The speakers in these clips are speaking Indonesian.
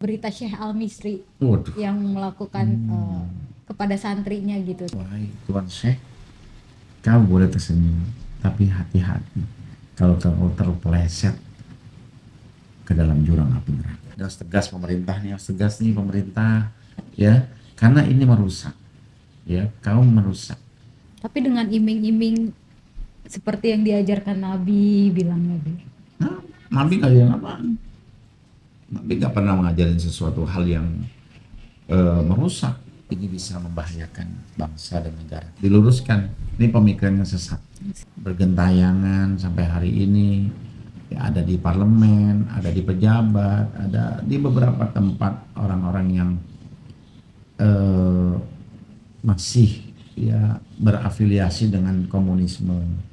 berita Syekh Al-Misri Waduh. yang melakukan kepada santrinya gitu. Wahai Tuan Syekh, kau boleh tersenyum, tapi hati-hati kalau kau terpeleset ke dalam jurang api neraka. Harus tegas pemerintah nih, harus tegas nih pemerintah, ya, karena ini merusak, ya, kaum merusak. Tapi dengan iming-iming seperti yang diajarkan Nabi, bilang Nabi. Nah, Nabi nggak ada apa, Nabi nggak pernah mengajarin sesuatu hal yang merusak. Ini bisa membahayakan bangsa dan negara. Diluruskan, ini pemikirannya sesat. Bergentayangan sampai hari ini, ya, ada di parlemen, ada di pejabat, ada di beberapa tempat orang-orang yang masih ya berafiliasi dengan komunisme.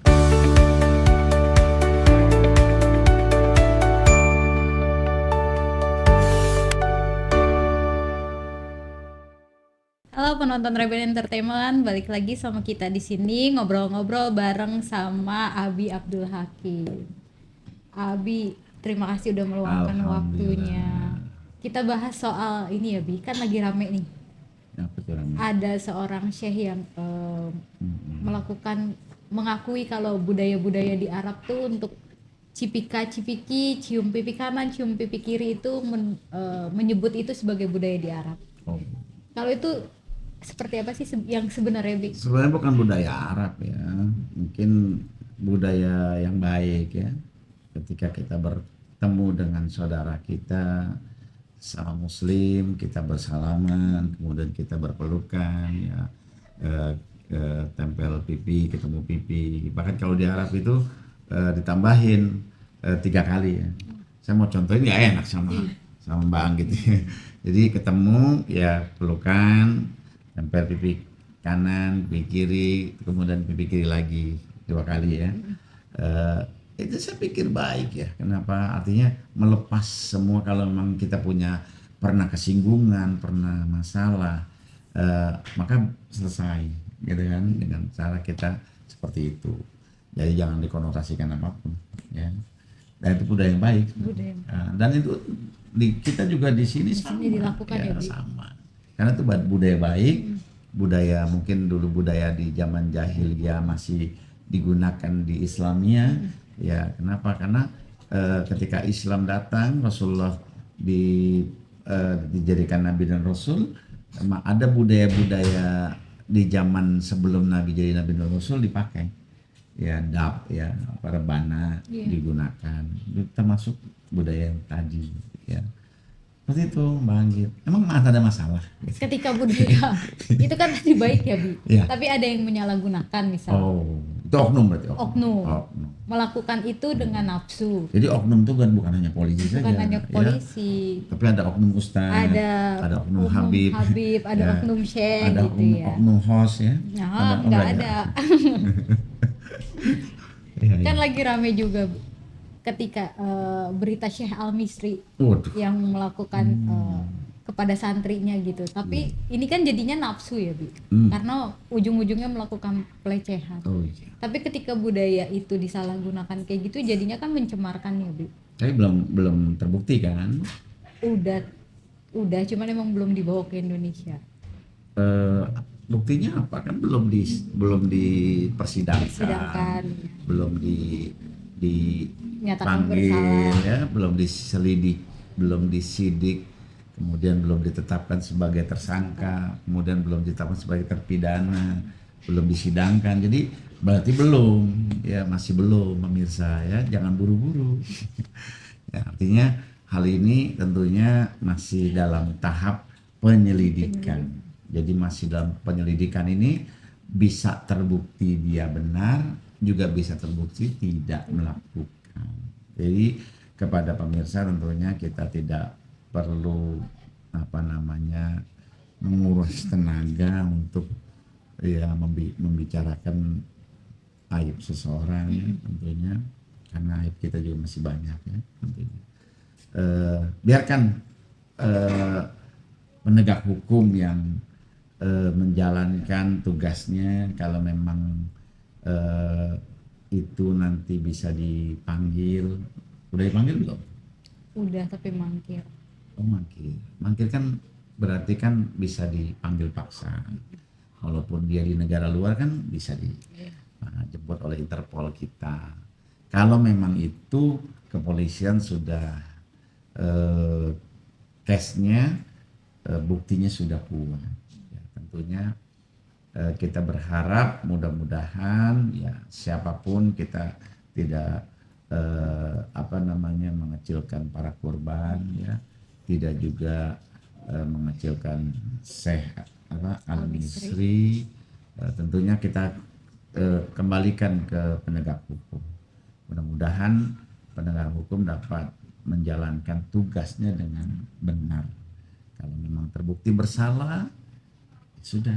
Halo penonton Rebel Entertainment, balik lagi sama kita di sini ngobrol-ngobrol bareng sama Abi Abdul Hakim. Abi, terima kasih udah meluangkan waktunya. Kita bahas soal ini ya, Bi, kan lagi rame nih. Ada seorang syekh yang mengakui kalau budaya-budaya di Arab tuh untuk cipika-cipiki, cium pipi kanan, cium pipi kiri itu menyebut itu sebagai budaya di Arab. Oh. Kalau itu seperti apa sih yang sebenarnya, Bi? Sebenarnya bukan budaya Arab ya, mungkin budaya yang baik ya. Ketika kita bertemu dengan saudara kita sama Muslim, kita bersalaman, kemudian kita berpelukan, ya, tempel pipi, ketemu pipi. Bahkan kalau di Arab itu ditambahin 3 kali ya. Saya mau contohin nggak enak sama Bang gitu. Jadi ketemu ya pelukan, tempel pipi kanan, pipi kiri, kemudian pipi kiri lagi 2 kali ya. Itu saya pikir baik ya. Kenapa? Artinya melepas semua kalau memang kita pernah kesinggungan, pernah masalah, maka selesai, gitu kan, dengan cara kita seperti itu. Jadi jangan dikonotasikan apapun, ya. Dan itu budaya yang baik. Dan itu kita juga di sini sama, dilakukan ya, sama. Karena itu budaya baik, budaya mungkin dulu budaya di zaman jahiliyah masih digunakan di Islamia. Ya, kenapa? Karena ketika Islam datang, Rasulullah dijadikan Nabi dan Rasul, ada budaya-budaya di zaman sebelum Nabi jadi Nabi dan Rasul dipakai. Ya, dap ya, rebana digunakan. Itu termasuk budaya yang tadi, ya. Seperti itu, Mbak Anggit. Emang ada masalah? Ketika budaya itu kan tadi baik ya, Bi. Ya. Tapi ada yang menyalahgunakan misalnya. Oh, itu oknum berarti. Oknum. Melakukan itu dengan nafsu. Jadi oknum itu kan bukan hanya polisi saja. Bukan hanya polisi. Ya. Tapi ada oknum ustaz, ada oknum habib, ada ya. oknum syekh ada gitu ya. Oknum host ya. Nah, nggak ada. Ya, kan lagi rame juga ketika berita Syekh Al-Misri yang melakukan kepada santrinya gitu. Tapi ini kan jadinya nafsu ya, Bi. Karena ujung-ujungnya melakukan pelecehan. Tapi ketika budaya itu disalahgunakan kayak gitu jadinya kan mencemarkan ya, Bi. Tapi belum terbukti kan? Udah cuman emang belum dibawa ke Indonesia. Buktinya apa? Kan belum dipersidangkan. Belum dipanggil ya, belum diselidik, belum disidik, kemudian belum ditetapkan sebagai tersangka, kemudian belum ditetapkan sebagai terpidana, belum disidangkan. Jadi berarti belum, ya, masih belum, pemirsa ya, jangan buru-buru. Ya, artinya hal ini tentunya masih dalam tahap penyelidikan. Jadi masih dalam penyelidikan ini, bisa terbukti dia benar, juga bisa terbukti tidak melakukan. Jadi kepada pemirsa tentunya kita tidak perlu menguras tenaga untuk ya membicarakan aib seseorang ya, tentunya, karena aib kita juga masih banyak ya, tentunya. Biarkan penegak hukum yang menjalankan tugasnya. Kalau memang itu nanti bisa dipanggil. Udah dipanggil belum? Udah, tapi mangkir. Oh, mangkir. Mangkir kan berarti kan bisa dipanggil paksa. Walaupun dia di negara luar kan bisa dijemput oleh Interpol kita. Kalau memang itu kepolisian sudah eh, case-nya, buktinya sudah kuat. Ya, tentunya kita berharap mudah-mudahan ya siapapun kita tidak mengecilkan para korban ya, tidak juga mengecilkan Syekh Al-Misri. Tentunya kita kembalikan ke penegak hukum. Mudah-mudahan penegak hukum dapat menjalankan tugasnya dengan benar. Kalau memang terbukti bersalah, sudah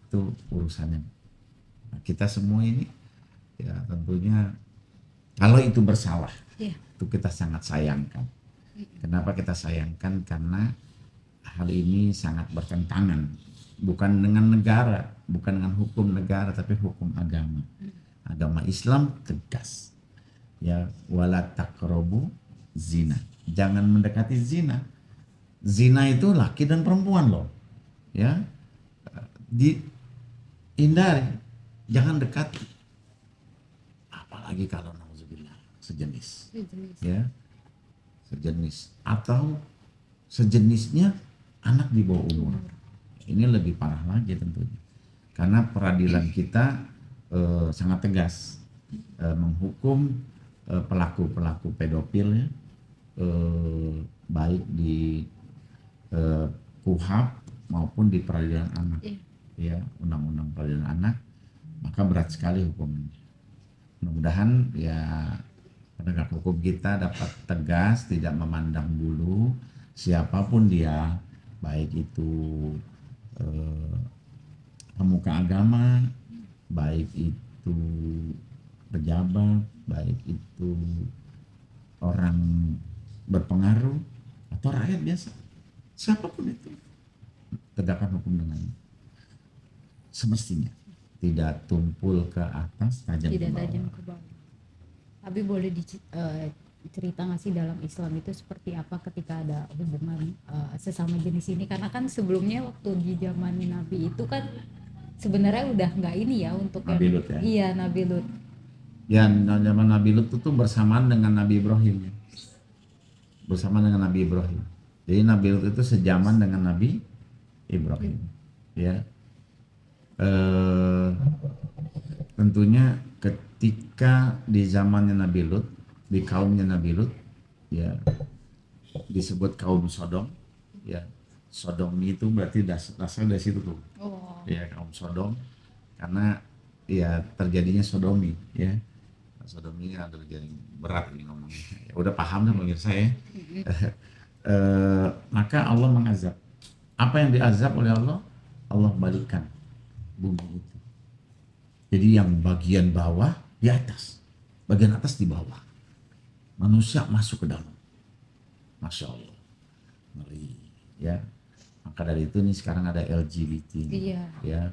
itu urusannya. Nah, kita semua ini ya tentunya kalau itu bersalah, itu kita sangat sayangkan. Kenapa kita sayangkan? Karena hal ini sangat bertentangan, bukan dengan negara, bukan dengan hukum negara, tapi hukum agama. Agama Islam tegas. Ya, wala taqrabu zina. Jangan mendekati zina. Zina itu laki dan perempuan loh. Ya. Hindari, jangan dekati. Apalagi kalau nauzubillah sejenis. Ya. Sejenis atau sejenisnya anak di bawah umur. Ini lebih parah lagi tentunya. Karena peradilan kita sangat tegas menghukum pelaku-pelaku pedofil ya, baik di KUHP maupun di peradilan anak, ya undang-undang peradilan anak, maka berat sekali hukumnya. Mudah-mudahan ya penegak hukum kita dapat tegas, tidak memandang bulu siapapun dia, baik itu pemuka agama, baik itu pejabat, baik itu orang berpengaruh atau rakyat biasa, siapapun itu, tegakkan hukum dengan semestinya, tidak tumpul ke atas, tajam ke bawah. Abi boleh cerita nggak sih dalam Islam itu seperti apa ketika ada hubungan sesama jenis ini? Karena kan sebelumnya waktu di zaman Nabi itu kan sebenarnya udah nggak ini ya untuk Nabi Lut ya? Iya, Nabi Lut. Ya, zaman Nabi Lut itu bersamaan dengan Nabi Ibrahim ya. Bersamaan dengan Nabi Ibrahim. Jadi Nabi Lut itu sejaman dengan Nabi Ibrahim. Ya. Tentunya ketika di zamannya Nabi Lut, di kaumnya Nabi Lut, ya disebut kaum Sodom, ya Sodom itu berarti dasar dari situ tuh, ya kaum Sodom, karena ya terjadinya sodomi, ya sodomi ini ada terjadi berat ini ngomongnya, ya, udah paham kan pemirsa ya. Maka Allah mengazab. Apa yang diazab oleh Allah? Allah balikkan bumi itu. Jadi yang bagian bawah di atas, bagian atas di bawah. Manusia masuk ke dalam. Masya Allah. Ngeri. Ya. Maka dari itu nih sekarang ada LGBT. Ya.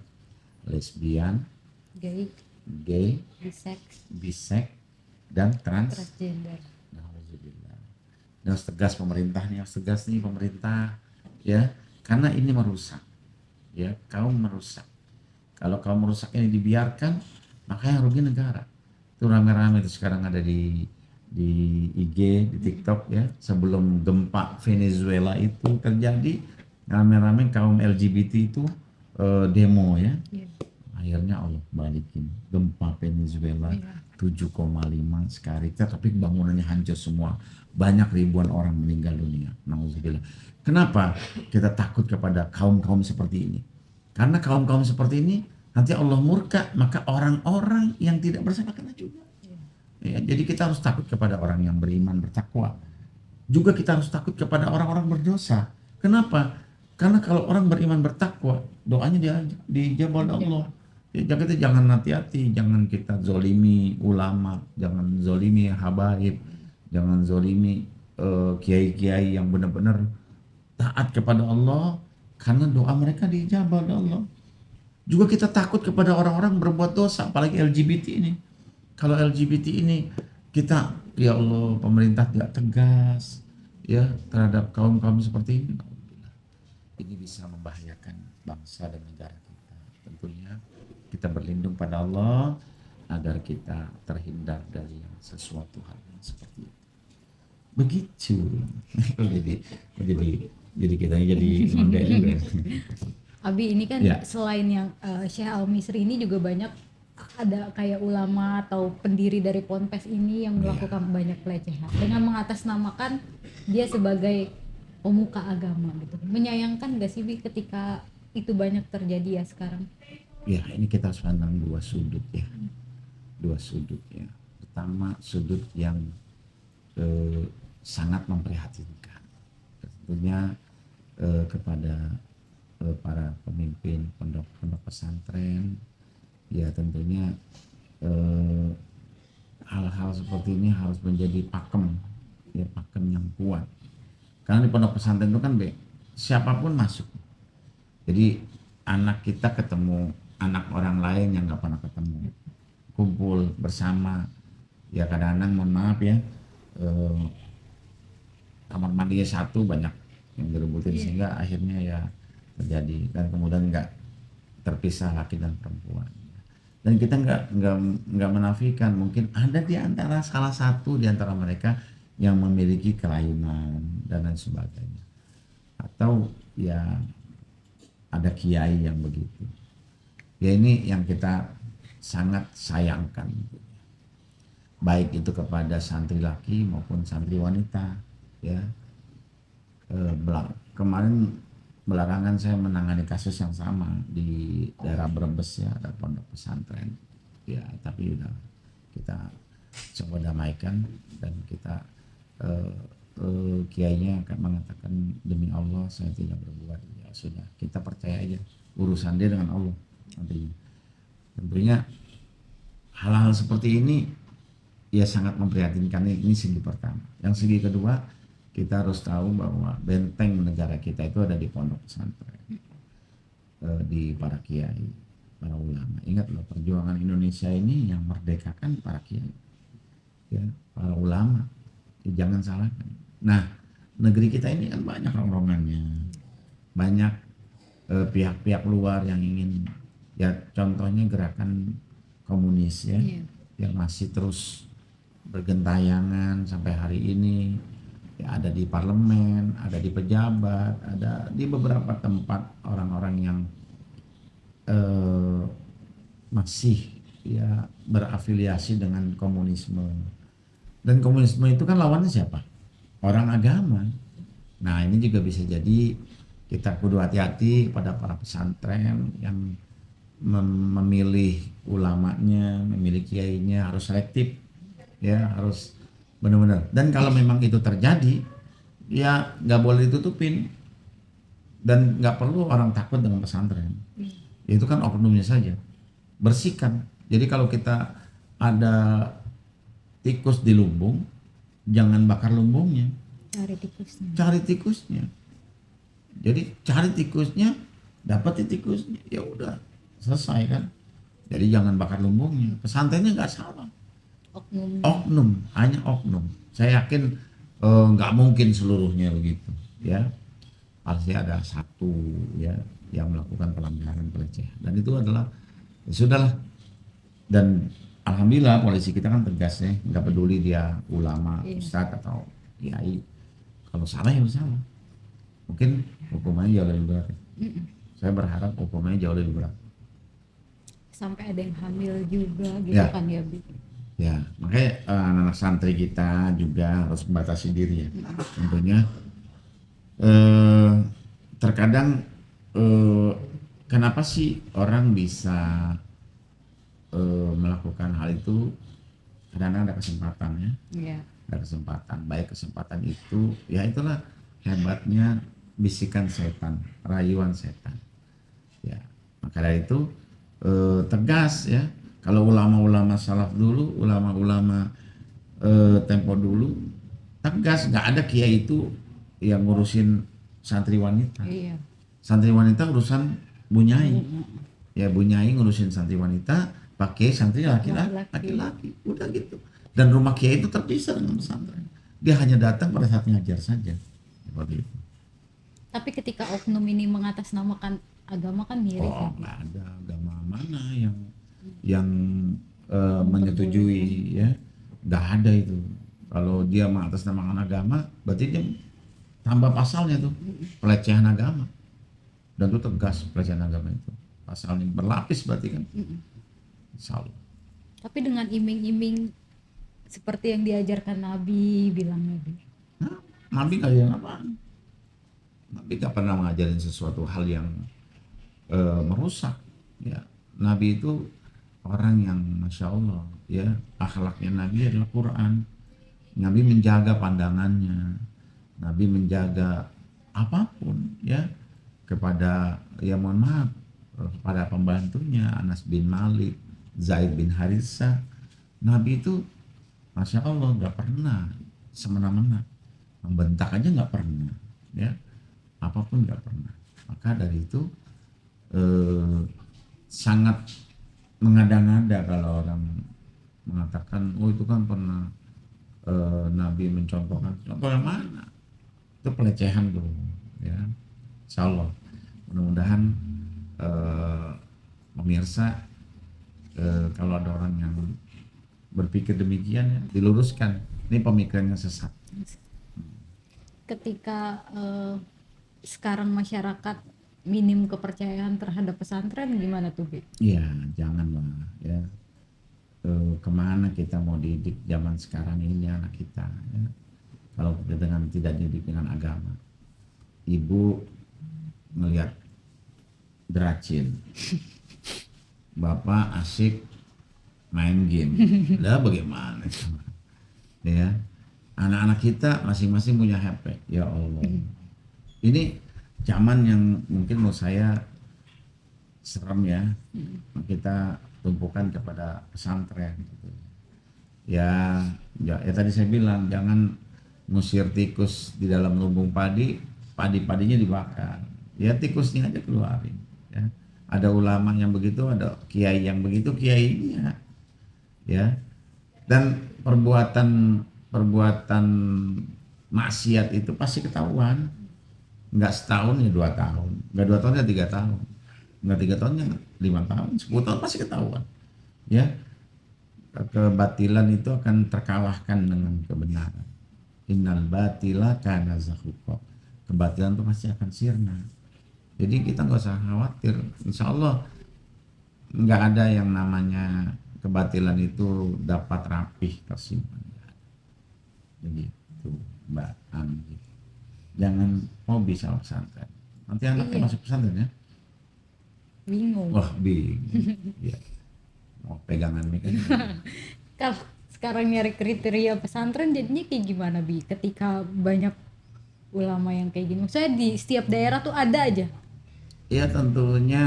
Lesbian. Gay. Bisex. Dan transgender. Dan harus tegas pemerintah nih, harus tegas nih pemerintah. Ya. Karena ini merusak. Ya, kaum merusak. Kalau kaum merusak ini dibiarkan, maka yang rugi negara. Itu rame-rame itu sekarang ada di IG, di TikTok ya. Sebelum gempa Venezuela itu terjadi, rame-rame kaum LGBT itu demo ya. Akhirnya Allah balikin gempa Venezuela 7,5 skala Richter, tapi bangunannya hancur semua. Banyak ribuan orang meninggal dunia. Nauzubillah. Kenapa kita takut kepada kaum-kaum seperti ini? Karena kaum-kaum seperti ini nanti Allah murka, maka orang-orang yang tidak bersalah kena juga. Ya, jadi kita harus takut kepada orang yang beriman, bertakwa. Juga kita harus takut kepada orang-orang berdosa. Kenapa? Karena kalau orang beriman, bertakwa, doanya dijawab oleh Allah. Ya, kita jangan hati-hati, jangan kita zolimi ulama, jangan zolimi habaib, jangan zolimi kiai-kiai yang benar-benar taat kepada Allah, karena doa mereka dijabah oleh Allah. Juga kita takut kepada orang-orang berbuat dosa, apalagi LGBT ini. Kalau LGBT ini kita, ya Allah, pemerintah tidak tegas, ya terhadap kaum-kaum seperti ini, ini bisa membahayakan bangsa dan negara kita. Tentunya kita berlindung pada Allah agar kita terhindar dari sesuatu hal yang seperti itu. Begitu. jadi kita jadi mangga juga. Abi, ini kan Ya. selain yang Syekh Al-Misri ini juga banyak ada kayak ulama atau pendiri dari Ponpes ini yang melakukan banyak pelecehan dengan mengatasnamakan dia sebagai pemuka agama gitu. Menyayangkan gak sih Bi ketika itu banyak terjadi ya sekarang? Ya, ini kita harus pandang dua sudut ya. Dua sudut ya. Pertama, sudut yang sangat memprihatinkan. Tentunya kepada para pemimpin pondok-pondok pesantren, ya tentunya hal-hal seperti ini harus menjadi pakem, ya pakem yang kuat. Karena di pondok pesantren itu kan siapapun masuk. Jadi anak kita ketemu anak orang lain yang nggak pernah ketemu, kumpul bersama. Ya kadang-kadang mohon maaf ya, kamar mandinya satu banyak yang direbutin sehingga akhirnya ya terjadi, dan kemudian nggak terpisah laki dan perempuan. Dan kita nggak menafikan mungkin ada di antara salah satu di antara mereka yang memiliki kelainan dan lain sebagainya, atau ya ada kiai yang begitu. Ya ini yang kita sangat sayangkan, baik itu kepada santri laki maupun santri wanita ya. Kemarin belakangan saya menangani kasus yang sama di daerah Brebes ya, ada pondok pesantren ya, tapi udah kita coba damaikan dan kita kiainya akan mengatakan demi Allah saya tidak berbuat, ya sudah kita percaya aja urusan dia dengan Allah nantinya. Tentunya hal-hal seperti ini ya sangat memprihatinkan. Ini segi pertama. Yang segi kedua, kita harus tahu bahwa benteng negara kita itu ada di pondok pesantren, di para kiai, para ulama. Ingat loh, perjuangan Indonesia ini yang merdekakan para kiai, ya, para ulama. Ya, jangan salahkan. Nah, negeri kita ini kan banyak rongrongannya, banyak pihak-pihak luar yang ingin, ya contohnya gerakan komunis ya, yang masih terus bergentayangan sampai hari ini. Ya, ada di parlemen, ada di pejabat, ada di beberapa tempat orang-orang yang masih ya berafiliasi dengan komunisme. Dan komunisme itu kan lawannya siapa? Orang agama. Nah ini juga bisa jadi kita kudu hati-hati pada para pesantren yang memilih ulamanya, memilih kiainya, harus selektif ya, harus benar-benar. Dan kalau memang itu terjadi, ya nggak boleh ditutupin dan nggak perlu orang takut dengan pesantren. Itu kan oknumnya saja, bersihkan. Jadi kalau kita ada tikus di lumbung, jangan bakar lumbungnya, cari tikusnya. Jadi cari tikusnya, dapat tikusnya, ya udah selesai kan. Jadi jangan bakar lumbungnya. Pesantrennya nggak salah. Oknum, hanya oknum. Saya yakin nggak mungkin seluruhnya begitu, ya. Pasti ada satu ya yang melakukan pelanggaran, pelecehan, dan itu adalah ya sudahlah. Dan alhamdulillah polisi kita kan tegas ya, nggak peduli dia ulama, ustadz atau kiai. Kalau salah ya salah. Mungkin hukumannya jauh lebih berat. Saya berharap hukumannya jauh lebih berat. Sampai ada yang hamil juga gitu ya. Kan ya, Bi? Ya, makanya anak-anak santri kita juga harus membatasi diri ya. Tentunya terkadang kenapa sih orang bisa melakukan hal itu? Kadang-kadang ada kesempatan ya. Ada kesempatan, baik kesempatan itu ya itulah hebatnya bisikan setan, rayuan setan. Ya, maka dari itu tegas ya. Kalau ulama-ulama salaf dulu, ulama-ulama tempo dulu, tegas, nggak ada kiai itu yang ngurusin santri wanita. Iya. Santri wanita urusan bunyai. Ya bunyai ngurusin santri wanita, pakai santri laki-laki, udah gitu. Dan rumah kiai itu terpisah dengan pesantren. Dia hanya datang pada saat ngajar saja. Seperti itu. Tapi ketika oknum ini mengatasnamakan agama kan miris ya. Oh, nggak ada agama mana yang menyetujui ya. Nggak ada itu. Kalau dia mengatasnamakan agama, berarti dia tambah pasalnya tuh, pelecehan agama. Dan itu tegas pelecehan agama itu. Pasalnya berlapis berarti kan. Insya Allah. Tapi dengan iming-iming seperti yang diajarkan Nabi, bilang Nabi. Nah, Nabi ngajarin apaan? Nabi gak pernah mengajarin sesuatu hal yang merusak. Ya, Nabi itu orang yang masya Allah, ya akhlaknya Nabi adalah Quran. Nabi menjaga pandangannya, Nabi menjaga apapun ya kepada ya mohon maaf kepada pembantunya Anas bin Malik, Zaid bin Harithah. Nabi itu masya Allah nggak pernah semena-mena, membentak aja nggak pernah, ya apapun nggak pernah. Maka dari itu sangat mengada-ngada kalau orang mengatakan oh itu kan pernah Nabi mencontohkan. Contoh yang mana? Itu pelecehan tuh, ya. Insya Allah. Mudah-mudahan pemirsa kalau ada orang yang berpikir demikian ya diluruskan. Ini pemikirannya sesat. Ketika sekarang masyarakat minim kepercayaan terhadap pesantren, gimana tuh, Bi? Iya, janganlah ya. Kemana kita mau didik zaman sekarang ini anak kita ya. Kalau kita dengan tidak didik dengan agama, ibu ngelihat deracin, bapak asik main game, lah bagaimana ya, anak-anak kita masing-masing punya HP, ya Allah. Ini zaman yang mungkin menurut saya serem ya, kita tumpukan kepada pesantren gitu. Ya tadi saya bilang jangan ngusir tikus di dalam lumbung padi, padi-padinya dibakar. Ya tikusnya aja keluarin. Ya. Ada ulama yang begitu, ada kiai yang begitu, kiainya. Ya. Dan perbuatan maksiat itu pasti ketahuan. Enggak setahun ya 2 tahun, enggak 2 tahun ya 3 tahun. Enggak 3 tahun ya 5 tahun, 10 tahun pasti ketahuan. Ya, kebatilan itu akan terkalahkan dengan kebenaran. Innal batila kana zahuqa. Kebatilan itu pasti akan sirna. Jadi kita nggak usah khawatir. Insya Allah nggak ada yang namanya kebatilan itu dapat rapih tersimpan. Jadi itu Mbak Anggi. Jangan mau bisa pesantren. Nanti anaknya masuk pesantren ya. Bingung. Wah bingung. Ya. Mau pegangan nih kan. Kalau sekarang nyari kriteria pesantren jadinya kayak gimana, Bi? Ketika banyak ulama yang kayak gini. Maksudnya di setiap daerah tuh ada aja. Ya tentunya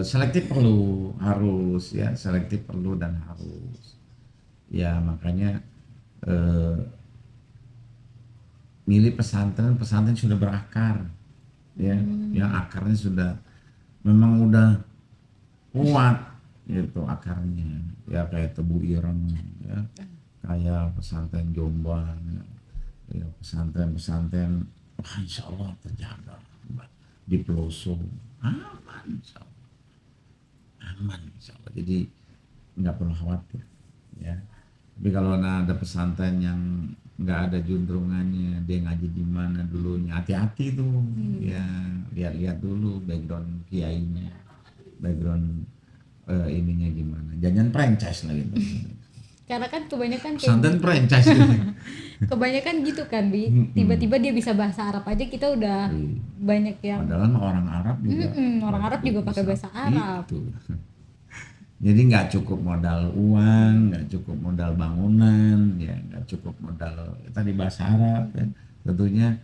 selektif harus ya, selektif perlu dan harus. Ya makanya milih pesantren sudah berakar. Ya, yang akarnya sudah memang udah kuat gitu akarnya, ya kayak Tebu Ireng ya, kayak pesantren Jombang ya, pesantren wah insya Allah terjaga di pelosok aman insya Allah, jadi nggak perlu khawatir ya. Tapi kalau ada pesantren yang nggak ada juntrungannya, dia ngaji di mana dulunya, hati-hati tuh ya, lihat-lihat dulu background kiainya, background ininya gimana, jangan franchise lagi gitu. Karena kan kebanyakan pesantren franchise kebanyakan gitu kan, Bi. Tiba-tiba dia bisa bahasa Arab aja, kita udah banyak yang padahal orang Arab juga orang Arab juga pakai bahasa Arab gitu. Jadi nggak cukup modal uang, nggak cukup modal bangunan, ya nggak cukup modal tadi bahasa Arab kan. Tentunya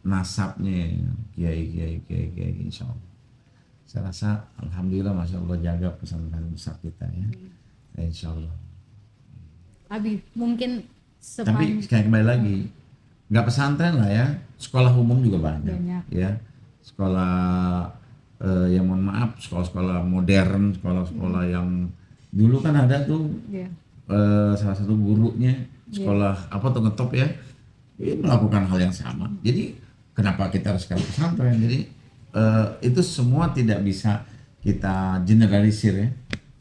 nasabnya kiai insya Allah. Saya rasa alhamdulillah masya Allah jaga pesantren besar kita ya, insya Allah. Abi mungkin tapi sekali kembali lagi nggak pesantren lah ya, sekolah umum juga banyak. Ya sekolah yang mohon maaf sekolah-sekolah modern, sekolah-sekolah yang dulu kan ada tuh salah satu gurunya sekolah apa tuh ngetop ya, melakukan hal yang sama. Jadi kenapa kita harus sekolah pesantren? Jadi itu semua tidak bisa kita generalisir ya.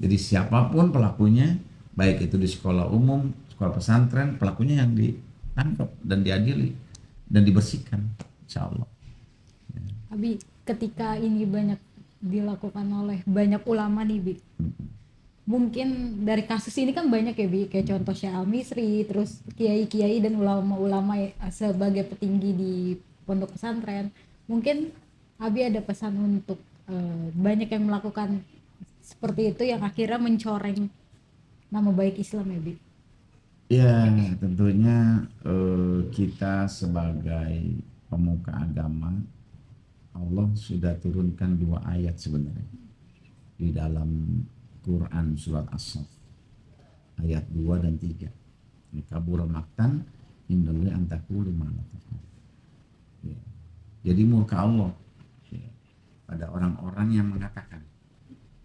Jadi siapapun pelakunya, baik itu di sekolah umum, sekolah pesantren, pelakunya yang ditangkap dan diadili dan dibersihkan, insya Allah. Abi, ketika ini banyak dilakukan oleh banyak ulama nih, Bi. Mungkin dari kasus ini kan banyak ya, Bi, kayak contoh Syekh Al-Misri, terus kiai-kiai dan ulama-ulama sebagai petinggi di pondok pesantren. Mungkin Abi ada pesan untuk banyak yang melakukan seperti itu yang akhirnya mencoreng nama baik Islam ya, Bi? Ya, tentunya kita sebagai pemuka agama, Allah sudah turunkan 2 ayat sebenarnya di dalam Quran surat As-Saff ayat 2 dan 3. Kabura maktan indallahi an taqulu ma la taf'alun. Ya. Jadi murka Allah ya, pada orang-orang yang mengatakan,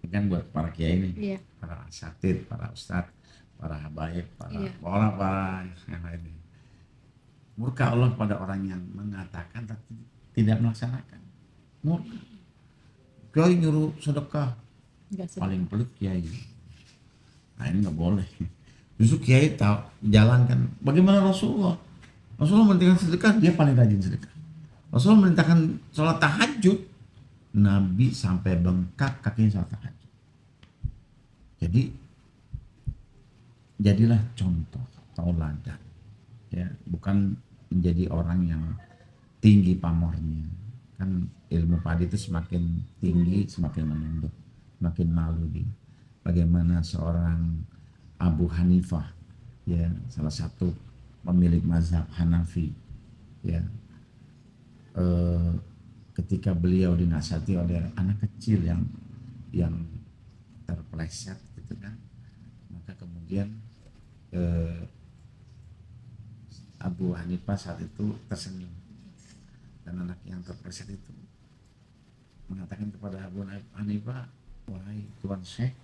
kan buat para kiai ini, para asatid, para ustadz, para habaib, para yang lainnya. Murka Allah pada orang yang mengatakan tapi tidak melaksanakan. Murka. Kiai nyuruh sedekah, paling pelit kiai. Nah ini nggak boleh. Justru kiai tahu jalankan. Bagaimana Rasulullah? Rasulullah merintahkan sedekah, dia paling rajin sedekah. Rasulullah merintahkan sholat tahajud, Nabi sampai bengkak kakinya sholat tahajud. Jadi jadilah contoh, tauladan. Ya, bukan menjadi orang yang tinggi pamornya. Kan ilmu padi itu semakin tinggi semakin menunduk, semakin malu dia. Bagaimana seorang Abu Hanifah, ya salah satu pemilik mazhab Hanafi, ya ketika beliau dinasihati oleh anak kecil yang terpeleset gitu kan, maka kemudian Abu Hanifah saat itu tersenyum dan anak yang terpeleset itu mengatakan kepada Abu Hanifah, wahai Tuan Syekh,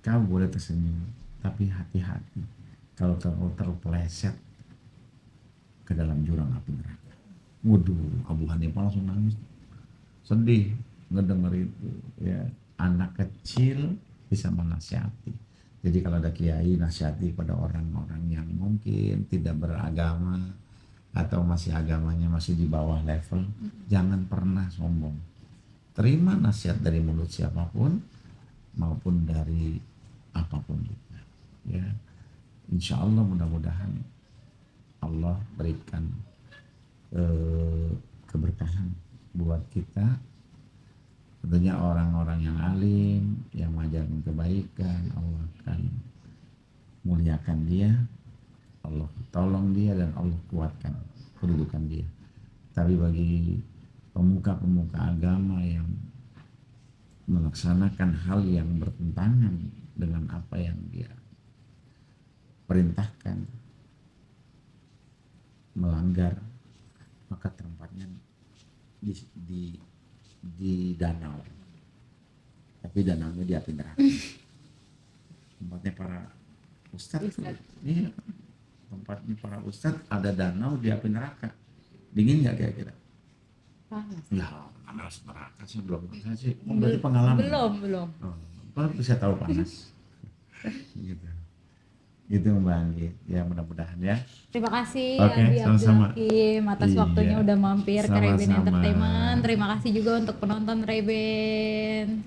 kau boleh tersenyum tapi hati-hati kalau terpeleset ke dalam jurang api neraka. Waduh, Abu Hanifah langsung nangis, sedih ngedenger itu ya. Anak kecil bisa menasihati. Jadi kalau ada kiai, nasihati pada orang-orang yang mungkin tidak beragama atau masih agamanya masih di bawah level, jangan pernah sombong. Terima nasihat dari mulut siapapun maupun dari apapun juga. Ya, insya Allah mudah-mudahan Allah berikan keberkahan buat kita. Tentunya orang-orang yang alim, yang mengajarkan kebaikan, Allah akan muliakan dia, Allah tolong dia dan Allah kuatkan kedudukan dia. Tapi bagi pemuka-pemuka agama yang melaksanakan hal yang bertentangan dengan apa yang dia perintahkan, melanggar, maka tempatnya di danau, tapi danaunya di api neraka. Tempatnya para ustadz, iya, tempatnya para ustadz ada danau di api neraka. Dingin nggak kira-kira? Panas. Ya, panas neraka sih belum pernah sih. Oh, berarti pengalaman. Belum. Oh, bisa tahu panas. Gitu. Gitu Mbak Anggi. Ya mudah-mudahan ya. Terima kasih Abi Abdul Hakim atas waktunya udah mampir ke Reben Sama-sama. Entertainment. Terima kasih juga untuk penonton Reben.